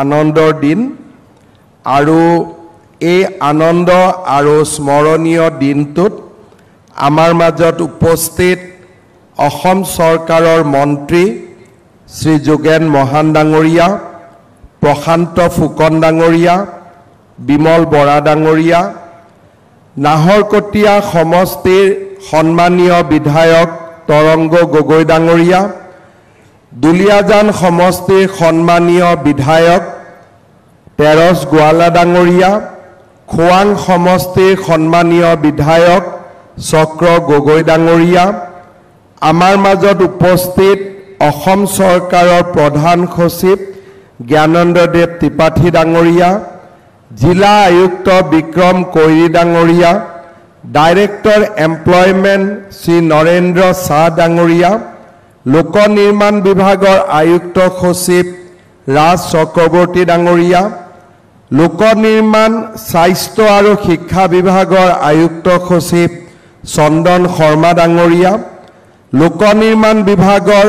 আনন্দৰ দিন আৰু এই আনন্দ আৰু স্মৰণীয় দিনটোত আমাৰ মাজত উপস্থিত অসম চৰকাৰৰ মন্ত্ৰী শ্ৰী যোগেন মহান ডাঙৰীয়া, প্ৰশান্ত ফুকন ডাঙৰীয়া, বিমল বৰা ডাঙৰীয়া, নাহৰকটীয়া সমষ্টিৰ সন্মানীয় বিধায়ক তৰংগ গগৈ ডাঙৰীয়া, দুলিয়াজান সমষ্টিৰ সন্মানীয় বিধায়ক পেৰছ গোৱালা ডাঙৰীয়া, খোৱাং সমষ্টিৰ সন্মানীয় বিধায়ক চক্ৰ গগৈ ডাঙৰীয়া, আমাৰ মাজত উপস্থিত অসম চৰকাৰৰ প্ৰধান সচিব জ্ঞানেন্দ্ৰদেৱ ত্ৰিপাঠী ডাঙৰীয়া, জিলা আয়ুক্ত বিক্ৰম কৈৰী ডাঙৰীয়া, ডাইৰেক্টৰ এমপ্লয়মেণ্ট শ্ৰী নৰেন্দ্ৰ শাহ ডাঙৰীয়া, লোক নিৰ্মাণ বিভাগৰ আয়ুক্ত সচিব ৰাজ চক্ৰৱৰ্তী ডাঙৰীয়া, লোক নিৰ্মাণ স্বাস্থ্য আৰু শিক্ষা বিভাগৰ আয়ুক্ত সচিব চন্দন শৰ্মা ডাঙৰীয়া, লোক নিৰ্মাণ বিভাগৰ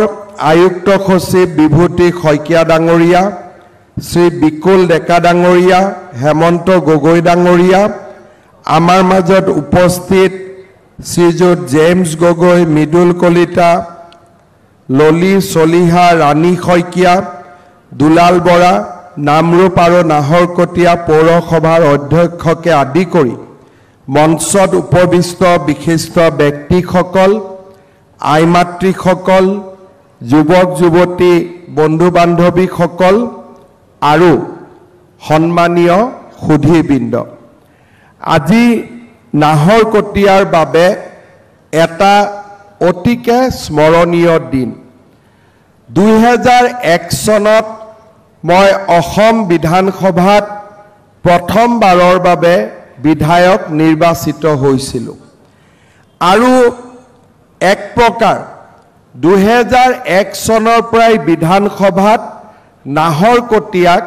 আয়ুক্ত সচিব বিভূতি শইকীয়া ডাঙৰীয়া, শ্ৰী বিকুল ডেকা ডাঙৰীয়া, হেমন্ত গগৈ ডাঙৰীয়া, আমাৰ মাজত উপস্থিত শ্ৰীযুত জেমছ গগৈ, মৃদুল কলিতা, ললি চলিহা, ৰাণী শইকীয়া, দুলাল বৰা, নামৰূপ আৰু নাহৰকটীয়া পৌৰসভাৰ অধ্যক্ষকে আদি কৰি মঞ্চত উপবিষ্ট বিশিষ্ট ব্যক্তিসকল, আই মাতৃসকল, যুৱক যুৱতী, বন্ধু বান্ধৱীসকল আৰু সন্মানীয় সুধীবৃন্দ, আজি নাহৰকটীয়াৰ বাবে এটা অতিকে স্মৰণীয় দিন। 2001 চনত মই অসম বিধানসভাত প্ৰথমবাৰৰ বাবে বিধায়ক নিৰ্বাচিত হৈছিলোঁ আৰু এক প্ৰকাৰ 2001 চনৰ পৰাই বিধানসভাত নাহৰকটীয়াক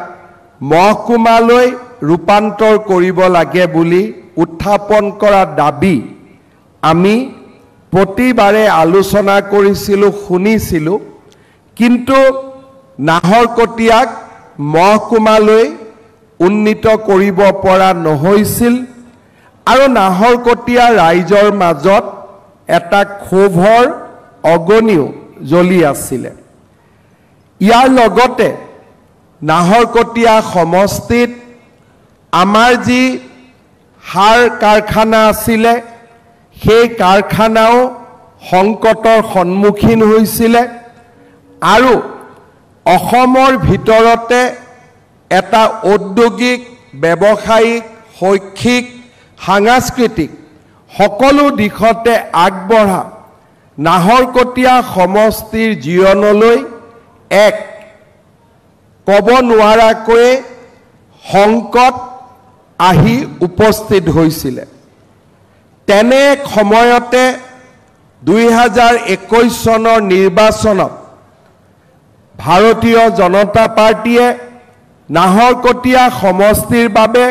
মহকুমালৈ ৰূপান্তৰ কৰিব লাগে বুলি উত্থাপন কৰা দাবী আমি প্ৰতিবাৰে আলোচনা কৰিছিলোঁ, শুনিছিলোঁ, কিন্তু নাহৰকটীয়াক মহকুমালৈ উন্নীত কৰিব পৰা নহৈছিল আৰু নাহৰকটীয়া ৰাইজৰ মাজত এটা ক্ষোভৰ অগনিও জ্বলি আছিলে। ইয়াৰ লগতে নাহৰকটীয়া সমষ্টিত আমাৰ যি সাৰ কাৰখানা আছিলে সেই কাৰখানাও সংকটৰ সন্মুখীন হৈছিলে আৰু অসমৰ ভিতৰতে এটা ঔদ্যোগিক, ব্যৱসায়িক, শৈক্ষিক, সাংস্কৃতিক সকলো দিশতে আগবঢ়া নাহৰকটীয়া সমষ্টিৰ জীৱনলৈ এক ক'ব নোৱাৰাকৈ সংকট আহি উপস্থিত হৈছিলে। তেনে সময়তে 2021 চনৰ নিৰ্বাচনত ভাৰতীয় জনতা পাৰ্টীয়ে নাহৰকটীয়া সমষ্টিৰ বাবে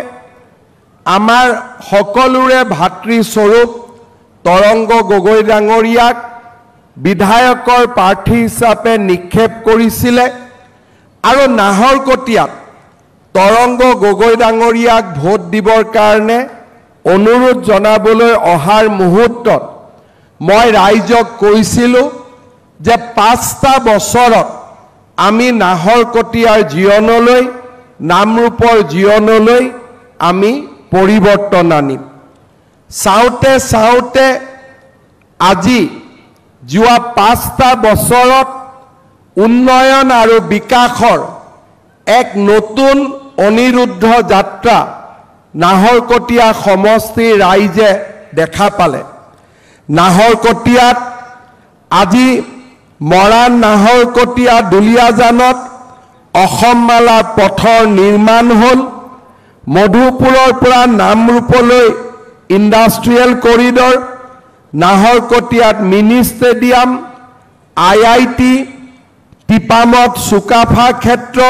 আমাৰ সকলোৰে ভাতৃস্বৰূপ তৰংগ গগৈ ডাঙৰীয়াক বিধায়কৰ প্ৰাৰ্থী হিচাপে নিক্ষেপ কৰিছিলে আৰু নাহৰকটীয়াত তৰংগ গগৈ ডাঙৰীয়াক ভোট দিবৰ কাৰণে অনুৰোধ জনাবলৈ অহাৰ মুহূৰ্তত মই ৰাইজক কৈছিলোঁ যে 5টা বছৰত আমি নাহৰকটীয়াৰ জীৱনলৈ, নামৰূপৰ জীৱনলৈ আমি পৰিৱৰ্তন আনিম। চাওঁতে চাওঁতে আজি যোৱা 5টা বছৰত উন্নয়ন আৰু বিকাশৰ এক নতুন অনিৰুদ্ধ যাত্ৰা নাহৰকটীয়া সমষ্টিৰ ৰাইজে দেখা পালে। নাহৰকটীয়াত আজি মৰাণ নাহৰকটীয়া দুলিয়াজানত অসমমালা পথৰ নিৰ্মাণ হ'ল, মধুপুৰৰ পৰা নামৰূপলৈ ইণ্ডাষ্ট্ৰিয়েল কৰিডৰ, নাহৰকটীয়াত মিনি ষ্টেডিয়াম, IIT, টিপামত চুকাফা ক্ষেত্ৰ,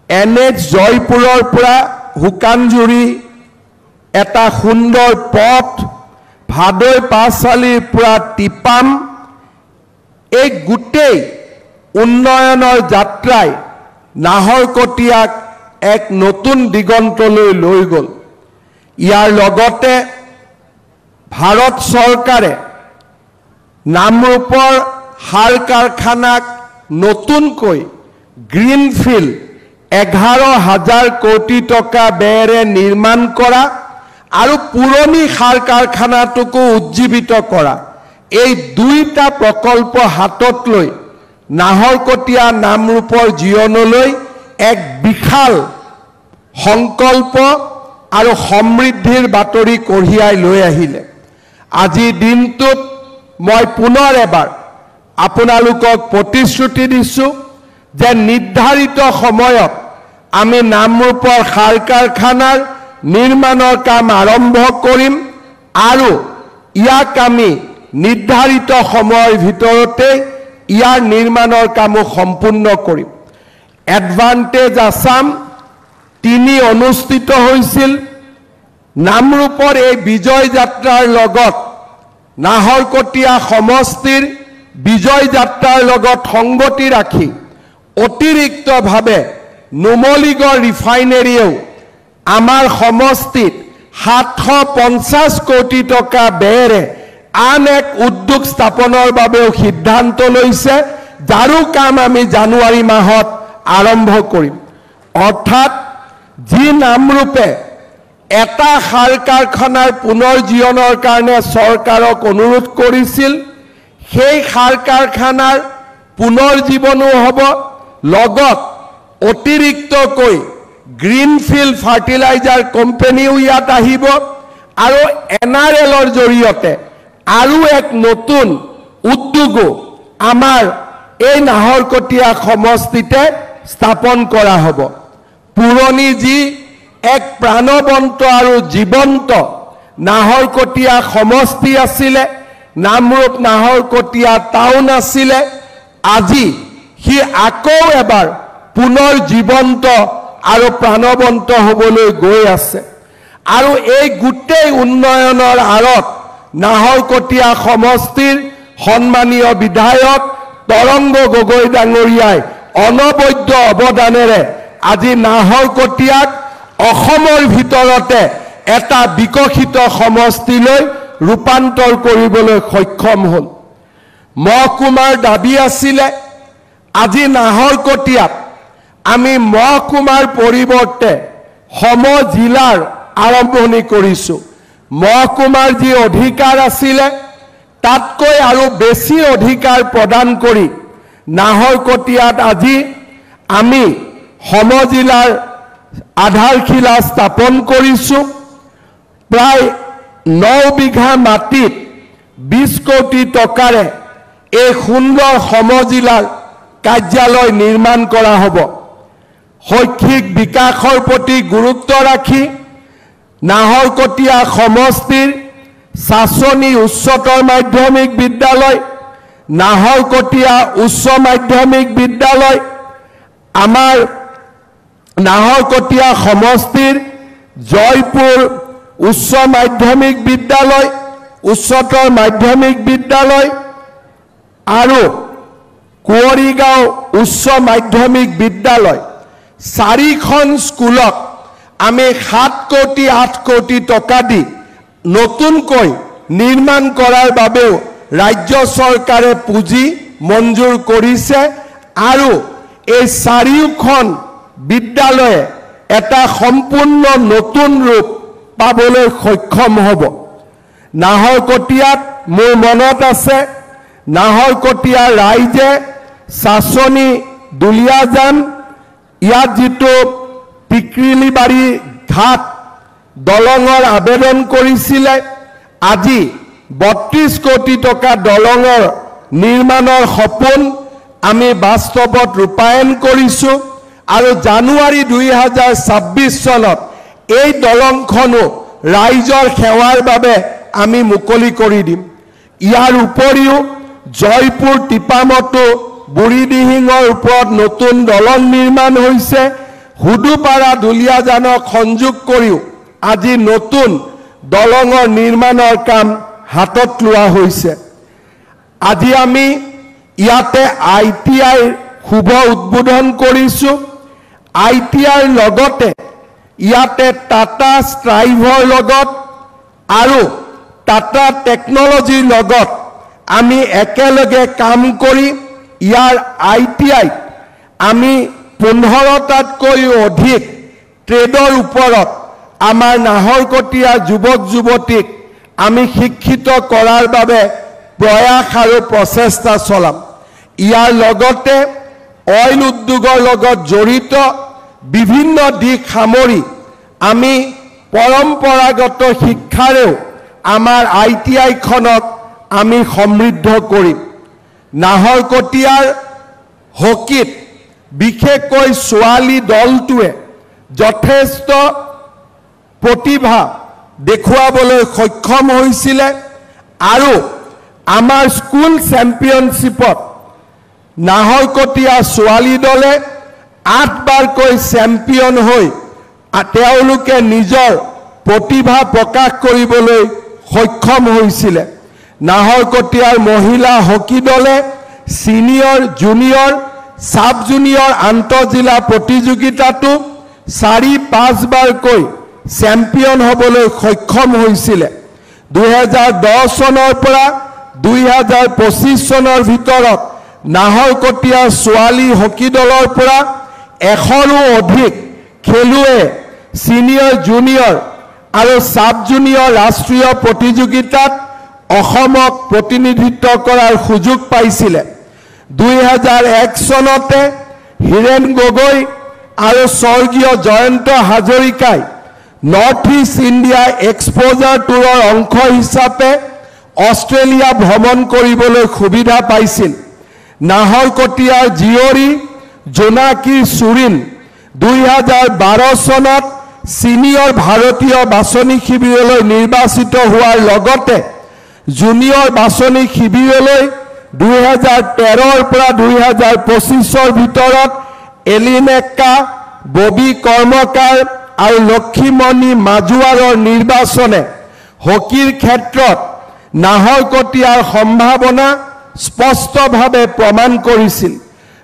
NH জয়পুৰৰ পৰা হুকানজুৰি এটা সুন্দৰ পথ, ভাদৈ পাছালিৰ পৰা টিপাম, এই গোটেই উন্নয়নৰ যাত্ৰাই নাহৰকটীয়াক এক নতুন দিগন্তলৈ লৈ গ'ল। ইয়াৰ লগতে ভাৰত চৰকাৰে নামৰূপৰ সাৰ কাৰখানাক নতুনকৈ গ্ৰীণফিল্ড 11,000 কোটি টকা ব্যয়েৰে নিৰ্মাণ কৰা আৰু পুৰণি সাৰ কাৰখানাটোকো উজ্জীৱিত কৰা, এই দুইটা প্ৰকল্প হাতত লৈ নাহৰকটীয়া নামৰূপৰ জীৱনলৈ এক বিশাল সংকল্প আৰু সমৃদ্ধিৰ বাতৰি কঢ়িয়াই লৈ আহিলে। আজিৰ দিনটোত মই পুনৰ এবাৰ আপোনালোকক প্ৰতিশ্ৰুতি দিছোঁ যে নিৰ্ধাৰিত সময়ত আমি নামৰূপৰ সাৰ কাৰখানাৰ নিৰ্মাণৰ কাম আৰম্ভ কৰিম আৰু ইয়াক আমি নিৰ্ধাৰিত সময়ৰ ভিতৰতে ইয়াৰ নিৰ্মাণৰ কামো সম্পূৰ্ণ কৰিম। এডভান্টেজ আসাম 3 অনুষ্ঠিত হৈছিল। নামৰূপৰ এই বিজয় যাত্ৰাৰ লগত নাহৰকটীয়া সমষ্টিৰ বিজয় যাত্ৰাৰ লগত সংগতি ৰাখি অতিৰিক্তভাৱে নুমলীগড় ৰিফাইনেৰীয়েও আমাৰ সমষ্টিত 750 কোটি টকা ব্যয়েৰে আন এক উদ্যোগ স্থাপনৰ বাবেও সিদ্ধান্ত লৈছে, যাৰো কাম আমি জানুৱাৰী মাহত আৰম্ভ কৰিম। অৰ্থাৎ যি নামৰূপে এটা সাৰ কাৰখানাৰ পুনৰ্জীৱনৰ কাৰণে চৰকাৰক অনুৰোধ কৰিছিল, সেই সাৰ কাৰখানাৰ পুনৰ্জীৱনো হ'ব, লগত অতিৰিক্তকৈ গ্ৰীণফিল্ড ফাৰ্টিলাইজাৰ কোম্পানীও ইয়াত আহিব আৰু NRLৰ জৰিয়তে আৰু এক নতুন উদ্যোগো আমাৰ এই নাহৰকটীয়া সমষ্টিতে স্থাপন কৰা হ'ব। পুৰণি যি এক প্ৰাণবন্ত আৰু জীৱন্ত নাহৰকটীয়া সমষ্টি আছিলে, নামৰূপ নাহৰকটীয়া টাউন আছিলে, আজি সি আকৌ এবাৰ পুনৰ জীৱন্ত আৰু প্ৰাণবন্ত হ'বলৈ গৈ আছে। আৰু এই গোটেই উন্নয়নৰ আঁৰত নাহৰকটীয়া সমষ্টিৰ সন্মানীয় বিধায়ক তৰংগ গগৈ ডাঙৰীয়াই অনবদ্য অৱদানেৰে আজি নাহৰকটীয়াক অসমৰ ভিতৰতে এটা বিকশিত সমষ্টিলৈ ৰূপান্তৰ কৰিবলৈ সক্ষম হ'ল। মহকুমাৰ দাবী আছিলে, আজি নাহৰকটীয়াত আমি মহকুমাৰ পৰিৱৰ্তে সমজিলাৰ আৰম্ভণি কৰিছোঁ। মহকুমাৰ যি অধিকাৰ আছিলে তাতকৈ আৰু বেছি অধিকাৰ প্ৰদান কৰি নাহৰকটীয়াত আজি আমি সমজিলাৰ আধাৰশিলা স্থাপন কৰিছোঁ। প্ৰায় 9 বিঘা মাটিত 20 কোটি টকাৰে এই সুন্দৰ সমজিলাৰ কাৰ্যালয় নিৰ্মাণ কৰা হ'ব। শৈক্ষিক বিকাশৰ প্ৰতি গুৰুত্ব ৰাখি নাহৰকটীয়া সমষ্টিৰ চাচনি উচ্চতৰ মাধ্যমিক বিদ্যালয়, নাহৰকটীয়া উচ্চ মাধ্যমিক বিদ্যালয়, আমাৰ নাহৰকটীয়া সমষ্টিৰ জয়পুৰ উচ্চ মাধ্যমিক বিদ্যালয়, উচ্চতৰ মাধ্যমিক বিদ্যালয় আৰু কুঁৱৰীগাঁও উচ্চ মাধ্যমিক বিদ্যালয়, 4খন স্কুলক আমি 7 কোটি 8 কোটি টকা দি নতুনকৈ নিৰ্মাণ কৰাৰ বাবেও ৰাজ্য চৰকাৰে পুঁজি মঞ্জুৰ কৰিছে আৰু এই 4খন বিদ্যালয়ে এটা সম্পূৰ্ণ নতুন ৰূপ পাবলৈ সক্ষম হ'ব। নাহৰকটীয়াত মোৰ মনত আছে, নাহৰকটীয়াৰ ৰাইজে চাচনি দুলীয়াজান ইয়াত যিটো টিকৰিলিবাৰী ঘাট দলঙৰ আবেদন কৰিছিলে, আজি 32 কোটি টকা দলঙৰ নিৰ্মাণৰ সপোন আমি বাস্তৱত ৰূপায়ণ কৰিছোঁ আৰু জানুৱাৰী 2026 চনত এই দলংখনো ৰাইজৰ সেৱাৰ বাবে আমি মুকলি কৰি দিম। ইয়াৰ উপৰিও জয়পুৰ টিপামতো বুঢ়ীদিহিঙৰ ওপৰত নতুন দলং নিৰ্মাণ হৈছে। হুদুপাৰা দুলীয়াজানক সংযোগ কৰিও আজি নতুন দলঙৰ নিৰ্মাণৰ কাম হাতত লোৱা হৈছে। আজি আমি ইয়াতে ITI শুভ উদ্বোধন কৰিছোঁ। ITIৰ লগতে ইয়াতে টাটা ষ্ট্ৰাইভৰ লগত আৰু টাটা টেকনলজিৰ লগত আমি একেলগে কাম কৰি ইয়াৰ ITI আমি 15টাতকৈ অধিক ট্ৰেডৰ ওপৰত আমাৰ নাহৰকটীয়া যুৱক যুৱতীক আমি শিক্ষিত কৰাৰ বাবে প্ৰয়াস আৰু প্ৰচেষ্টা চলাম। ইয়াৰ লগতে অইল উদ্যোগৰ লগত জড়িত বিভিন্ন দিশ সামৰি আমি পৰম্পৰাগত শিক্ষাৰেও আমাৰ ITIখনক আমি সমৃদ্ধ কৰিম। নাহৰকটীয়াৰ হকীত বিশেষকৈ ছোৱালী দলটোৱে যথেষ্ট প্ৰতিভা দেখুৱাবলৈ সক্ষম হৈছিলে আৰু আমাৰ স্কুল চেম্পিয়নশ্বিপত নাহৰকটীয়া ছোৱালী দলে 8বাৰকৈ চেম্পিয়ন হৈ তেওঁলোকে নিজৰ প্ৰতিভা প্ৰকাশ কৰিবলৈ সক্ষম হৈছিলে। নাহৰকটীয়াৰ মহিলা হকী দলে সিনিয়ৰ জুনিয়ৰ সাব জুনিয়ৰ আন্তঃজিলা প্ৰতিযোগিতাতো 4-5বাৰকৈ চেম্পিয়ন হ'বলৈ সক্ষম হৈছিলে। 2010 চনৰ পৰা 2025 চনৰ ভিতৰত নাহৰকটীয়া ছোৱালী হকী দলৰ পৰা 100ৰো অধিক খেলুৱৈ সিনিয়ৰ জুনিয়ৰ আৰু সাব জুনিয়ৰ ৰাষ্ট্ৰীয় প্ৰতিযোগিতাত অসমক প্ৰতিনিধিত্ব কৰাৰ সুযোগ পাইছিলে। 2001 চনতে হীৰেন গগৈ আৰু স্বৰ্গীয় জয়ন্ত হাজৰিকাই নৰ্থ ইষ্ট ইণ্ডিয়া এক্সপোজাৰ টুৰৰ অংশ হিচাপে অষ্ট্ৰেলিয়া ভ্ৰমণ কৰিবলৈ সুবিধা পাইছিল। নাহৰকটীয়াৰ জীয়ৰী জোনাকী চুৰিন 2012 চনত সিনিয়ৰ ভাৰতীয় বাছনি শিবিৰলৈ নিৰ্বাচিত হোৱাৰ লগতে জুনিয়ৰ বাছনি শিবিৰলৈ 2013ৰ পৰা 2025ৰ ভিতৰত এলিনেক্কা ববি কৰ্মকাৰ আৰু লক্ষীমণি মাজুৱাৰৰ নিৰ্বাচনে হকীৰ ক্ষেত্ৰত নাহৰকটীয়াৰ সম্ভাৱনা স্পষ্টভাৱে প্ৰমাণ কৰিছিল।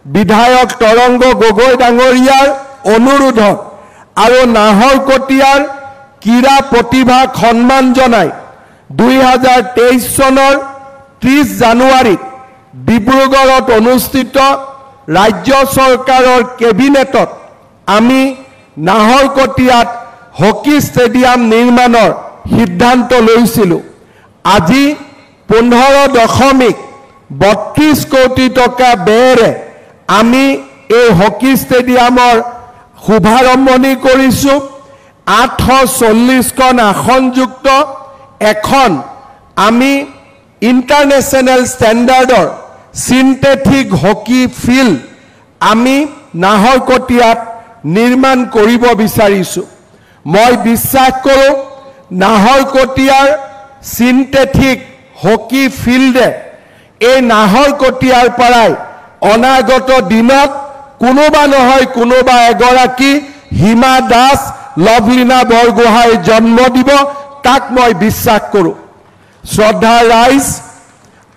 বিধায়ক তৰংগ গগৈ ডাঙৰীয়াৰ অনুৰোধত আৰু নাহৰকটীয়াৰ ক্ৰীড়া প্ৰতিভাক সন্মান জনাই 2023 চনৰ 30 জানুৱাৰীত ডিব্ৰুগড়ত অনুষ্ঠিত ৰাজ্য চৰকাৰৰ কেবিনেটত আমি নাহৰকটীয়াত হকী ষ্টেডিয়াম নিৰ্মাণৰ সিদ্ধান্ত লৈছিলোঁ। আজি 15.32 কোটি টকা ব্যয়েৰে আমি এই হকী ষ্টেডিয়ামৰ শুভাৰম্ভণি কৰিছোঁ। 840খন আসনযুক্ত এখন আমি ইণ্টাৰনেশ্যনেল ষ্টেণ্ডাৰ্ডৰ সিন্থেটিক হকী ফিল্ড আমি নাহৰকটীয়াত নিৰ্মাণ কৰিব বিচাৰিছোঁ। মই বিশ্বাস কৰোঁ নাহৰকটীয়াৰ সিন্থেটিক হকী ফিল্ডে এই নাহৰকটীয়াৰ পৰাই অনাগত দিনত কোনোবা নহয় কোনোবা এগৰাকী হিমা দাস লভলীনা বৰগোহাঁই জন্ম দিব, তাক মই বিশ্বাস কৰোঁ। শ্ৰদ্ধা ৰাইজ,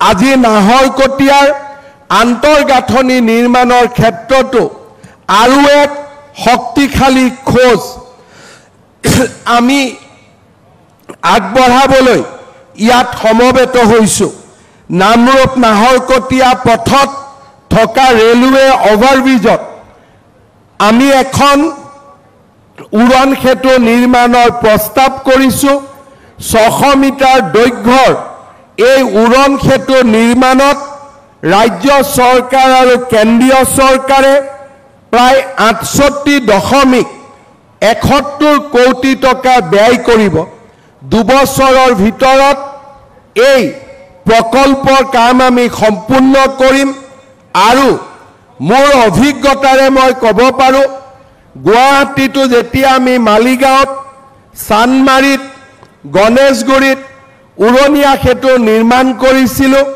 আজি নাহৰকটীয়াৰ আন্তঃগাঁথনি নিৰ্মাণৰ ক্ষেত্ৰতো আৰু এক শক্তিশালী খোজ আমি আগবঢ়াবলৈ ইয়াত সমবেত হৈছোঁ। নামৰূপ নাহৰকটীয়া পথত থকা ৰেলৱে অভাৰব্ৰিজত আমি এখন উড়ন সেতু নিৰ্মাণৰ প্ৰস্তাৱ কৰিছোঁ। 600 মিটাৰ দৈৰ্ঘ্যৰ এই উড়ন সেতু নিৰ্মাণত ৰাজ্য চৰকাৰ আৰু কেন্দ্ৰীয় চৰকাৰে প্ৰায় 68.71 কোটি টকা ব্যয় কৰিব। 2 বছৰৰ ভিতৰত এই প্ৰকল্পৰ কাম আমি সম্পূৰ্ণ কৰিম আৰু মোৰ অভিজ্ঞতাৰে মই ক'ব পাৰোঁ, গুৱাহাটীতো যেতিয়া আমি মালিগাঁৱত, চানমাৰীত, গণেশগুৰিত উৰণীয়া সেতু নিৰ্মাণ কৰিছিলোঁ,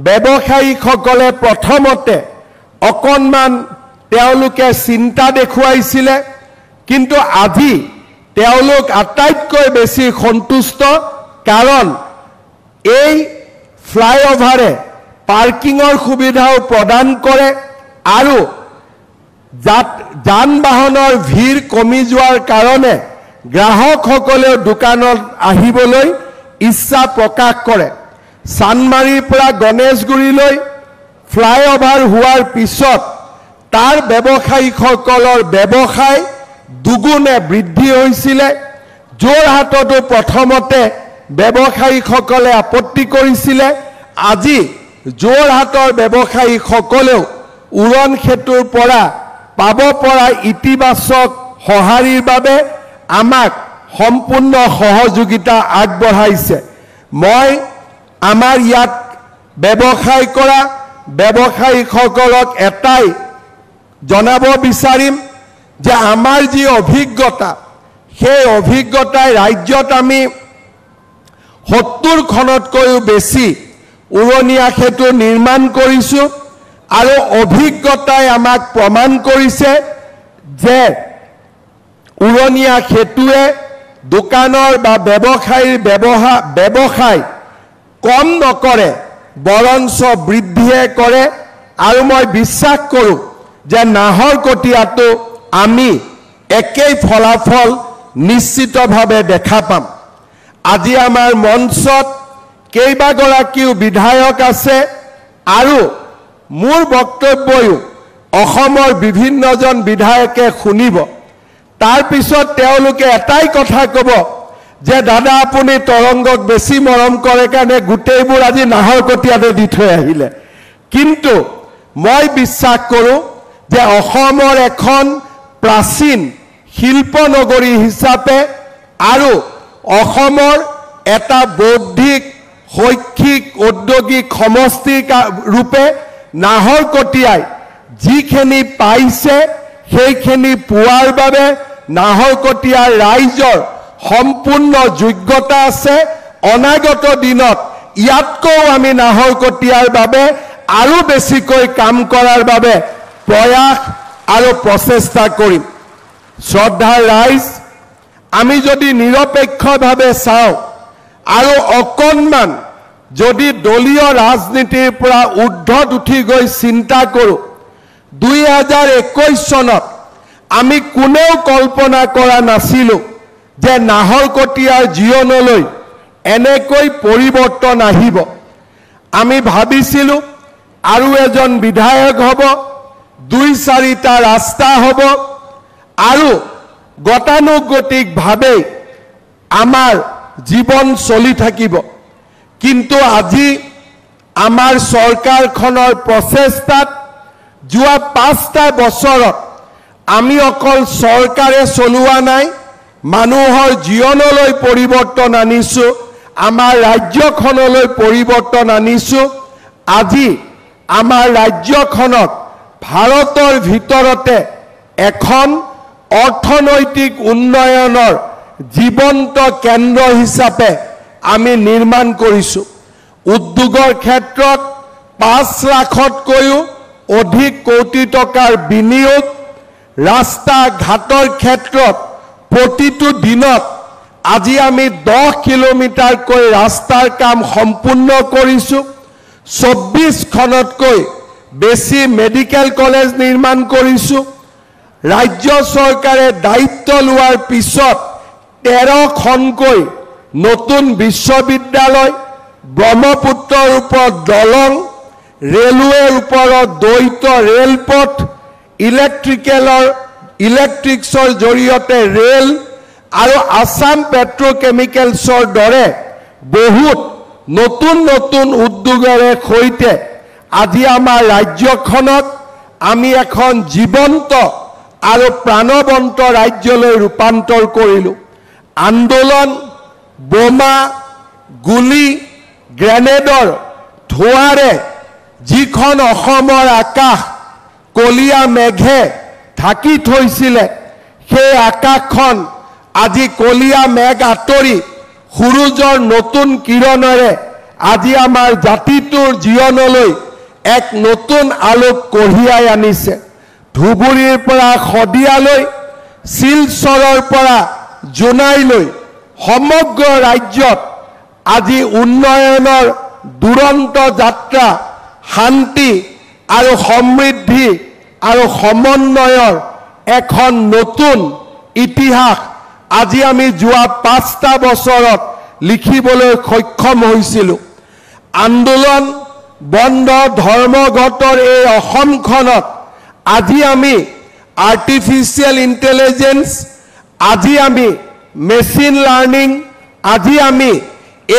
ব্যৱসায়ীসকলে প্ৰথমতে অকণমান তেওঁলোকে চিন্তা দেখুৱাইছিলে, কিন্তু আজি তেওঁলোক আটাইতকৈ বেছি সন্তুষ্ট, কাৰণ এই ফ্লাইঅভাৰে পাৰ্কিঙৰ সুবিধাও প্ৰদান কৰে আৰু যান বাহনৰ ভিৰ কমি যোৱাৰ কাৰণে গ্ৰাহকসকলেও দোকানত আহিবলৈ ইচ্ছা প্ৰকাশ কৰে। চানমাৰীৰ পৰা গণেশগুৰিলৈ ফ্লাইঅভাৰ হোৱাৰ পিছত তাৰ ব্যৱসায়ীসকলৰ ব্যৱসায় দুগুণে বৃদ্ধি হৈছিলে। যোৰহাটতো প্ৰথমতে ব্যৱসায়ীসকলে আপত্তি কৰিছিলে। আজি যোৰহাটৰ ব্যৱসায়ীসকলেও উৰণ সেতুৰ পৰা পাব পৰা ইতিবাচক সঁহাৰিৰ বাবে আমাক সম্পূৰ্ণ সহযোগিতা আগবঢ়াইছে। মই আমাৰ ইয়াত ব্যৱসায় কৰা ব্যৱসায়ীসকলক এটাই জনাব বিচাৰিম যে আমাৰ যি অভিজ্ঞতা সেই অভিজ্ঞতাই ৰাজ্যত আমি 70খনতকৈও বেছি উৰণীয়া সেতু নিৰ্মাণ কৰিছোঁ আৰু অভিজ্ঞতাই আমাক প্ৰমাণ কৰিছে যে উৰণীয়া সেতুৱে দোকানৰ বা ব্যৱসায়ীৰ ব্যৱসায় কম নকৰে বৰঞ্চ বৃদ্ধিয়ে কৰে। আৰু মই বিশ্বাস কৰোঁ যে নাহৰকটীয়াতো আমি একেই ফলাফল নিশ্চিতভাৱে দেখা পাম। আজি আমাৰ মঞ্চত কেইবাগৰাকীও বিধায়ক আছে আৰু মোৰ বক্তব্যও অসমৰ বিভিন্নজন বিধায়কে শুনিব। তাৰ পিছত তেওঁলোকে এটাই কথা ক'ব যে দাদা আপুনি তৰংগক বেছি মৰম কৰে কাৰণে গোটেইবোৰ আজি নাহৰকটীয়াতে দি থৈ আহিলে। কিন্তু মই বিশ্বাস কৰোঁ যে অসমৰ এখন প্ৰাচীন শিল্পনগৰী হিচাপে আৰু অসমৰ এটা বৌদ্ধিক শৈক্ষিক ঔদ্যোগিক সমষ্টি ৰূপে নাহৰকটীয়াই যিখিনি পাইছে সেইখিনি পোৱাৰ বাবে নাহৰকটীয়াৰ ৰাইজৰ সম্পূৰ্ণ যোগ্যতা আছে। অনাগত দিনত ইয়াতকৈ আমি নাহৰকটীয়াৰ বাবে আৰু বেছিকৈ কাম কৰাৰ বাবে প্ৰয়াস আৰু প্ৰচেষ্টা কৰিম। শ্ৰদ্ধাৰ ৰাইজ, আমি যদি নিৰপেক্ষভাৱে চাওঁ আৰু অকণমান যদি দলীয় ৰাজনীতিৰ পৰা ঊৰ্ধত উঠি গৈ চিন্তা কৰোঁ, 2021 চনত আমি কোনেও কল্পনা কৰা নাছিলোঁ যে নাহৰকটীয়াৰ জীৱনলৈ এনেকৈ পৰিৱৰ্তন আহিব। আমি ভাবিছিলোঁ আৰু এজন বিধায়ক হ'ব, 2-4টা ৰাস্তা হ'ব আৰু গতানুগতিকভাৱে আমাৰ জীৱন চলি থাকিব। কিন্তু আজি আমাৰ চৰকাৰখনৰ প্ৰচেষ্টাত যোৱা 5টা বছৰত আমি অকল চৰকাৰে চলোৱা নাই, মানুহৰ জীৱনলৈ পৰিৱৰ্তন আনিছোঁ, আমাৰ ৰাজ্যখনলৈ পৰিৱৰ্তন আনিছোঁ। আজি আমাৰ ৰাজ্যখনক ভাৰতৰ ভিতৰতে এখন অৰ্থনৈতিক উন্নয়নৰ জীৱন্ত কেন্দ্ৰ হিচাপে আমি নিৰ্মাণ কৰিছোঁ। উদ্যোগৰ ক্ষেত্ৰত 5 লাখতকৈও অধিক কোটি টকাৰ বিনিয়োগ, ৰাস্তা ঘাটৰ ক্ষেত্ৰত প্ৰতিটো দিনত আজি আমি 10 কিলোমিটাৰকৈ ৰাস্তাৰ কাম সম্পূৰ্ণ কৰিছোঁ। 24খনতকৈ বেছি মেডিকেল কলেজ নিৰ্মাণ কৰিছোঁ। ৰাজ্য চৰকাৰে দায়িত্ব লোৱাৰ পিছত 13খনকৈ নতুন বিশ্ববিদ্যালয়, ব্ৰহ্মপুত্ৰৰ ওপৰত দলং, ৰেলৱেৰ ওপৰত দ্বৈত ৰেলপথ, ইলেক্ট্ৰিক্সৰ জৰিয়তে ৰেল আৰু আছাম পেট্ৰকেমিকেলছৰ দৰে বহুত নতুন নতুন উদ্যোগেৰে সৈতে আজি আমাৰ ৰাজ্যখনক আমি এখন জীৱন্ত আৰু প্ৰাণবন্ত ৰাজ্যলৈ ৰূপান্তৰ কৰিলোঁ। আন্দোলন, বোমা, গুলি, গ্ৰেনেডৰ ধোঁৱাৰে যিখন অসমৰ আকাশ কলীয়া মেঘে ঢাকি থৈছিলে, সেই আকাশখন আজি কলীয়া মেঘ আঁতৰি সূৰুজৰ নতুন কিৰণেৰে আজি আমাৰ জাতিটোৰ জীৱনলৈ এক নতুন আলোক কঢ়িয়াই আনিছে। ধুবুৰীৰ পৰা শদিয়ালৈ, শিলচৰৰ পৰা জোনাইলৈ সমগ্ৰ ৰাজ্যত আজি উন্নয়নৰ দুৰন্ত যাত্ৰা, শান্তি আৰু সমৃদ্ধি আৰু সমন্বয়ৰ এখন নতুন ইতিহাস আজি আমি যোৱা 5টা বছৰত লিখিবলৈ সক্ষম হৈছিলোঁ। আন্দোলন বন্ধ ধৰ্মঘটৰ এই অসমখনত আজি আমি আৰ্টিফিচিয়েল ইণ্টেলিজেন্স, আজি আমি মেচিন লাৰ্নিং, আজি আমি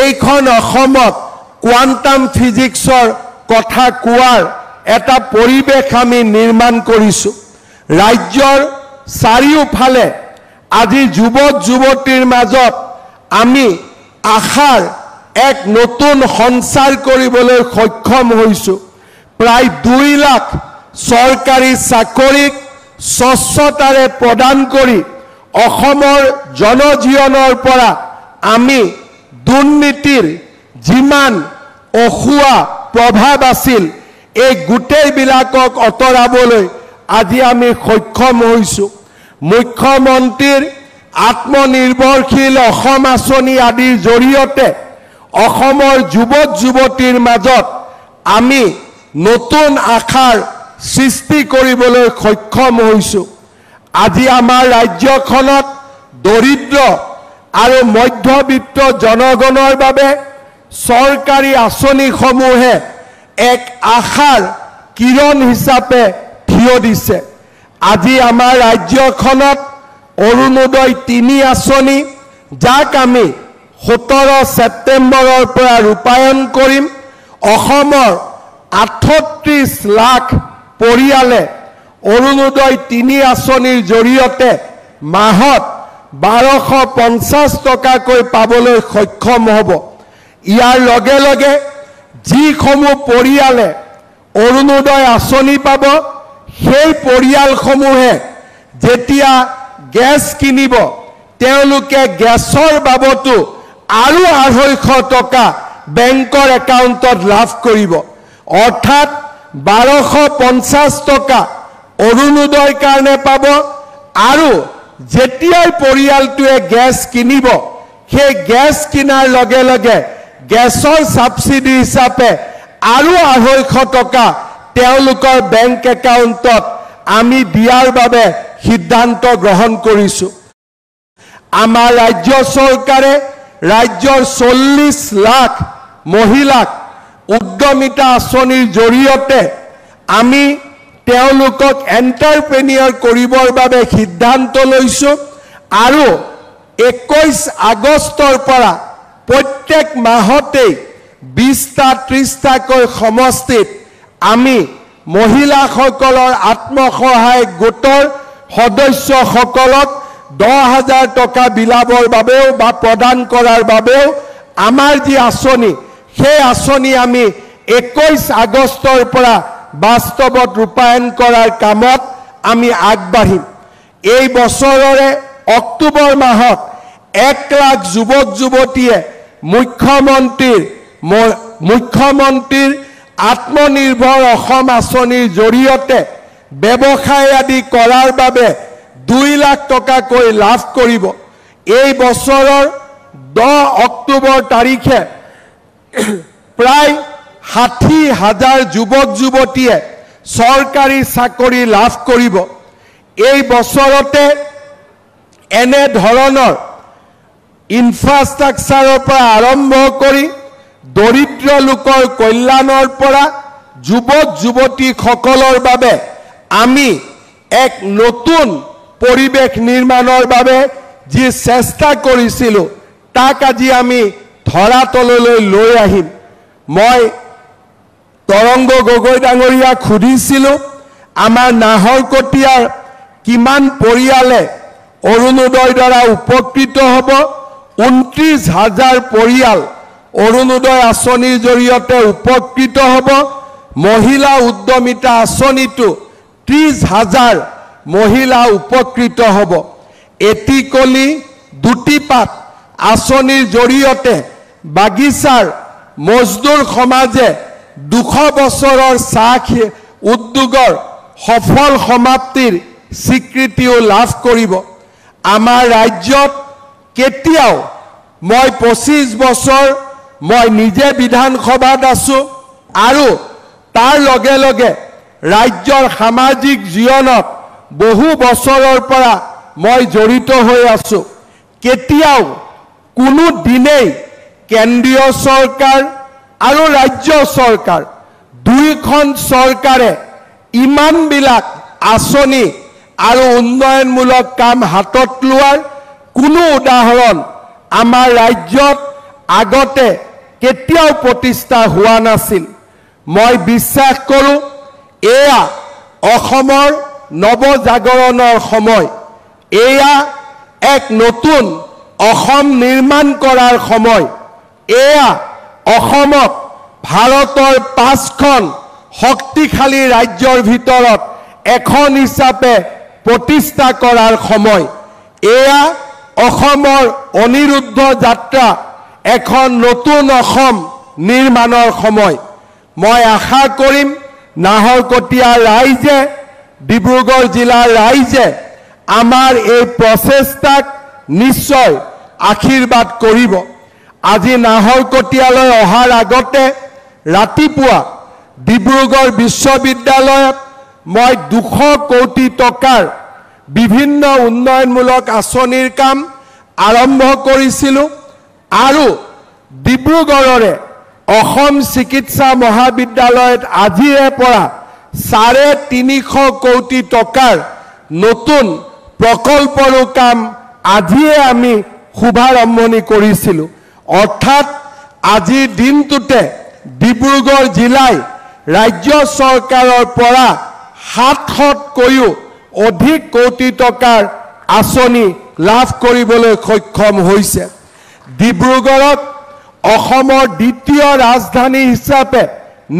এইখন অসমত কোৱান্টাম ফিজিক্সৰ কথা কোৱাৰ এটা পৰিৱেশ আমি নিৰ্মাণ কৰিছোঁ। ৰাজ্যৰ চাৰিওফালে আজি যুৱক যুৱতীৰ মাজত আমি আশাৰ এক নতুন সঞ্চাৰ কৰিবলৈ সক্ষম হৈছোঁ। প্ৰায় 2 লাখ চৰকাৰী চাকৰিক স্বচ্ছতাৰে প্ৰদান কৰি অসমৰ জনজীৱনৰ পৰা আমি দুৰ্নীতিৰ যিমান অসুৱা প্ৰভাৱ আছিল এই গোটেইবিলাকক অতৰাবলৈ আজি আমি সক্ষম হৈছোঁ। মুখ্যমন্ত্ৰীৰ আত্মনিৰ্ভৰশীল অসম আঁচনি আদিৰ জৰিয়তে অসমৰ যুৱক যুৱতীৰ মাজত আমি নতুন আশাৰ সৃষ্টি কৰিবলৈ সক্ষম হৈছোঁ। আজি আমাৰ ৰাজ্যখনত দৰিদ্ৰ আৰু মধ্যবিত্ত জনগণৰ বাবে চৰকাৰী আঁচনিসমূহে এক আশাৰ কিৰণ হিচাপে থিয় দিছে। আজি আমাৰ ৰাজ্যখনত অৰুণোদয় 3 আঁচনি, যাক আমি 17 ছেপ্টেম্বৰৰ পৰা ৰূপায়ণ কৰিম। অসমৰ 38 লাখ পৰিয়ালে অৰুণোদয় 3 আঁচনিৰ জৰিয়তে মাহত 1250 টকাকৈ পাবলৈ সক্ষম হ'ব। ইয়াৰ লগে লগে যিসমূহ পৰিয়ালে অৰুণোদয় আঁচনি পাব সেই পৰিয়ালসমূহে যেতিয়া গেছ কিনিব তেওঁলোকে গেছৰ বাবতো আৰু 250 টকা বেংকৰ একাউণ্টত লাভ কৰিব। অৰ্থাৎ 1250 টকা অৰুণোদয়ৰ কাৰণে পাব আৰু যেতিয়াই পৰিয়ালটোৱে গেছ কিনিব সেই গেছ কিনাৰ লগে লগে গেছৰ সাবসিডি হিচাপে আৰু 250 টকা তেওঁলোকৰ বেংক একাউণ্টত আমি দিয়াৰ বাবে সিদ্ধান্ত গ্ৰহণ কৰিছোঁ। আমাৰ ৰাজ্য চৰকাৰে ৰাজ্যৰ 40 লাখ মহিলাক উদ্যমিতা আঁচনিৰ জৰিয়তে আমি তেওঁলোকক এণ্টাৰপ্ৰেনিয়ৰ কৰিবৰ বাবে সিদ্ধান্ত লৈছোঁ আৰু 21 আগষ্টৰ পৰা প্ৰত্যেক মাহতেই 20টা 30টাকৈ সমষ্টিত আমি মহিলাসকলৰ আত্মসহায়ক গোটৰ সদস্যসকলক 10,000 টকা বিলাবৰ বাবেও বা প্ৰদান কৰাৰ বাবেও আমাৰ যি আঁচনি সেই আঁচনি আমি 21 আগষ্টৰ পৰা বাস্তৱত ৰূপায়ণ কৰাৰ কামত আমি আগবাঢ়িম। এই বছৰৰে অক্টোবৰ মাহত 1 লাখ যুৱক যুৱতীয়ে মুখ্যমন্ত্ৰীৰ আত্মনিৰ্ভৰ অসম আঁচনিৰ জৰিয়তে ব্যৱসায় আদি কৰাৰ বাবে 2 লাখ টকাকৈ লাভ কৰিব। এই বছৰৰ 10 অক্টোবৰ তাৰিখে প্ৰায় 60,000 যুৱক যুৱতীয়ে চৰকাৰী চাকৰি লাভ কৰিব। এই বছৰতে এনে ধৰণৰ ইনফ্ৰাষ্ট্ৰাকচাৰৰ পৰা আৰম্ভ কৰি দৰিদ্ৰ লোকৰ কল্যাণৰ পৰা যুৱক যুৱতীসকলৰ বাবে আমি এক নতুন পৰিৱেশ নিৰ্মাণৰ বাবে যি চেষ্টা কৰিছিলোঁ তাক আজি আমি ধৰাতললৈ লৈ আহিম। মই তৰংগ গগৈ ডাঙৰীয়াক সুধিছিলোঁ আমাৰ নাহৰকটীয়াৰ কিমান পৰিয়ালে অৰুণোদয়ৰ দ্বাৰা উপকৃত হ'ব। 29,000 পৰিয়াল অৰুণোদয় আঁচনিৰ জৰিয়তে উপকৃত হ'ব। মহিলা উদ্যমিতা আঁচনিটো 30,000 মহিলা উপকৃত হ'ব। এটিকলি দুটিপাত আঁচনিৰ জৰিয়তে বাগিচাৰ মজদুৰ সমাজে 200 বছৰৰ চাহ উদ্যোগৰ সফল সমাপ্তিৰ স্বীকৃতিও লাভ কৰিব। আমাৰ ৰাজ্যত কেতিয়াও মই 25 বছৰ মই নিজে বিধানসভাত আছোঁ আৰু তাৰ লগে লগে ৰাজ্যৰ সামাজিক জীৱনত বহু বছৰৰ পৰা মই জড়িত হৈ আছো কেতিয়াও কোনো দিনেই কেন্দ্ৰীয় চৰকাৰ আৰু ৰাজ্য চৰকাৰ দুইখন চৰকাৰে ইমানবিলাক আঁচনি আৰু উন্নয়নমূলক কাম হাতত লোৱাৰ কোনো উদাহৰণ আমাৰ ৰাজ্যত আগতে কেতিয়াও প্ৰতিষ্ঠা হোৱা নাছিল মই বিশ্বাস কৰোঁ এয়া অসমৰ নৱজাগৰণৰ সময় এয়া এক নতুন অসম নিৰ্মাণ কৰাৰ সময় এয়া অসমক ভাৰতৰ 5খন শক্তিশালী ৰাজ্যৰ ভিতৰত এখন হিচাপে প্ৰতিষ্ঠা কৰাৰ সময় এয়া অসমৰ অনিৰুদ্ধ যাত্ৰা এখন নতুন অসম নিৰ্মাণৰ সময় মই আশা কৰিম নাহৰকটীয়া ৰাইজে ডিব্ৰুগড় জিলাৰ ৰাইজে আমাৰ এই প্ৰচেষ্টাক নিশ্চয় আশীৰ্বাদ কৰিব আজি নাহৰকটীয়ালৈ অহাৰ আগতে ৰাতিপুৱা ডিব্ৰুগড় বিশ্ববিদ্যালয়ত মই 200 কোটি টকাৰ বিভিন্ন উন্নয়নমূলক আঁচনিৰ কাম আৰম্ভ কৰিছিলোঁ আৰু ডিব্ৰুগড়ৰে অসম চিকিৎসা মহাবিদ্যালয়ত আজিৰে পৰা 350 কোটি টকাৰ নতুন প্ৰকল্পৰ কাম আজিয়ে আমি শুভাৰম্ভণি কৰিছিলোঁ অৰ্থাৎ আজিৰ দিনটোতে ডিব্ৰুগড় জিলাই ৰাজ্য চৰকাৰৰ পৰা 700তকৈও অধিক কোটি টকাৰ আঁচনি লাভ কৰিবলৈ সক্ষম হৈছে ডিব্ৰুগড়ক অসমৰ দ্বিতীয় ৰাজধানী হিচাপে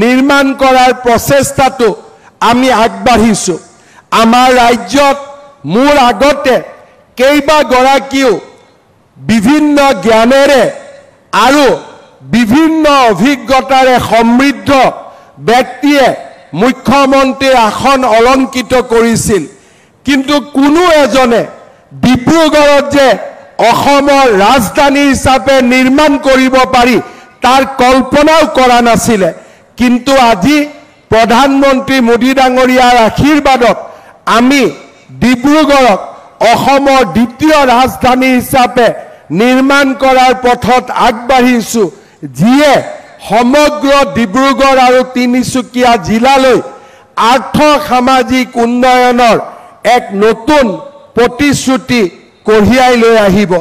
নিৰ্মাণ কৰাৰ প্ৰচেষ্টাটো আমি আগবাঢ়িছোঁ আমাৰ ৰাজ্যত মোৰ আগতে কেইবাগৰাকীও বিভিন্ন জ্ঞানেৰে আৰু বিভিন্ন অভিজ্ঞতাৰে সমৃদ্ধ ব্যক্তিয়ে মুখ্যমন্ত্ৰীৰ আসন অলংকিত কৰিছিল কিন্তু কোনো এজনে ডিব্ৰুগড়ত যে অসমৰ ৰাজধানী হিচাপে নিৰ্মাণ কৰিব পাৰি তাৰ কল্পনাও কৰা নাছিল কিন্তু আজি প্ৰধানমন্ত্ৰী মোদী ডাঙৰীয়াৰ আশীৰ্বাদত আমি ডিব্ৰুগড়ক অসমৰ দ্বিতীয় ৰাজধানী হিচাপে নিৰ্মাণ কৰাৰ পথত আগবাঢ়িছোঁ যিয়ে সমগ্ৰ ডিব্ৰুগড় আৰু তিনিচুকীয়া জিলালৈ আৰ্থ সামাজিক উন্নয়নৰ এক নতুন প্ৰতিশ্ৰুতি কঢ়িয়াই লৈ আহিব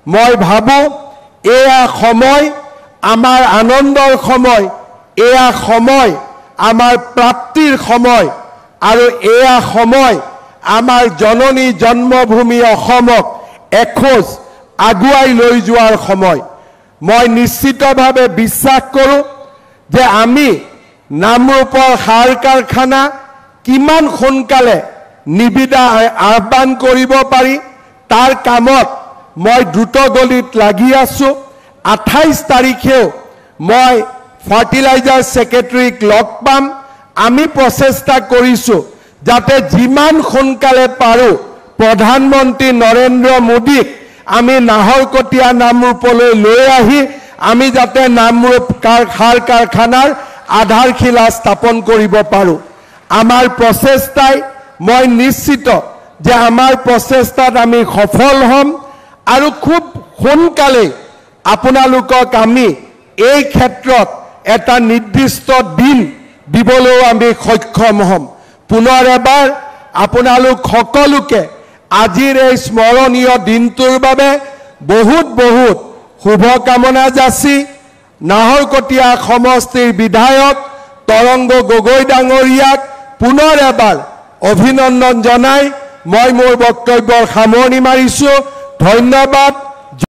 মই ভাবো এয়া সময় আমাৰ আনন্দৰ সময় এয়া সময় আমাৰ প্ৰাপ্তিৰ সময় আৰু এয়া সময় আমাৰ জননী জন্মভূমি অসমক এখোজ আগুৱাই লৈ যোৱাৰ সময় মই নিশ্চিতভাৱে বিশ্বাস কৰোঁ যে আমি নামৰূপৰ সাৰ কাৰখানা কিমান সোনকালে নিবিদা আহ্বান কৰিব পাৰি তাৰ কামত মই দ্ৰুতগতিত লাগি আছোঁ 28 তাৰিখেও মই ফাৰ্টিলাইজাৰ সেক্ৰেটাৰীক লগ পাম আমি প্ৰচেষ্টা কৰিছোঁ যাতে যিমান সোনকালে পাৰোঁ প্ৰধানমন্ত্ৰী নৰেন্দ্ৰ মোদীক আমি নাহৰকটীয়া নামৰূপলৈ লৈ আহি আমি যাতে নামৰূপ সাৰ কাৰখানাৰ আধাৰশিলা স্থাপন কৰিব পাৰোঁ আমাৰ প্ৰচেষ্টাই মই নিশ্চিত যে আমাৰ প্ৰচেষ্টাত আমি সফল হ'ম আৰু খুব সোনকালে আপোনালোকক আমি এই ক্ষেত্ৰত এটা নিৰ্দিষ্ট দিন দিবলৈ আমি সক্ষম হ'ম পুনৰ এবাৰ আপোনালোক সকলোকে আজিৰ এই স্মৰণীয় দিনটোৰ বাবে বহুত বহুত শুভকামনা যাচি নাহৰকটীয়া সমষ্টিৰ বিধায়ক তৰংগ গগৈ ডাঙৰীয়াক পুনৰ এবাৰ অভিনন্দন জনাই মই মোৰ বক্তব্যৰ সামৰণি মাৰিছোঁ ধন্যবাদ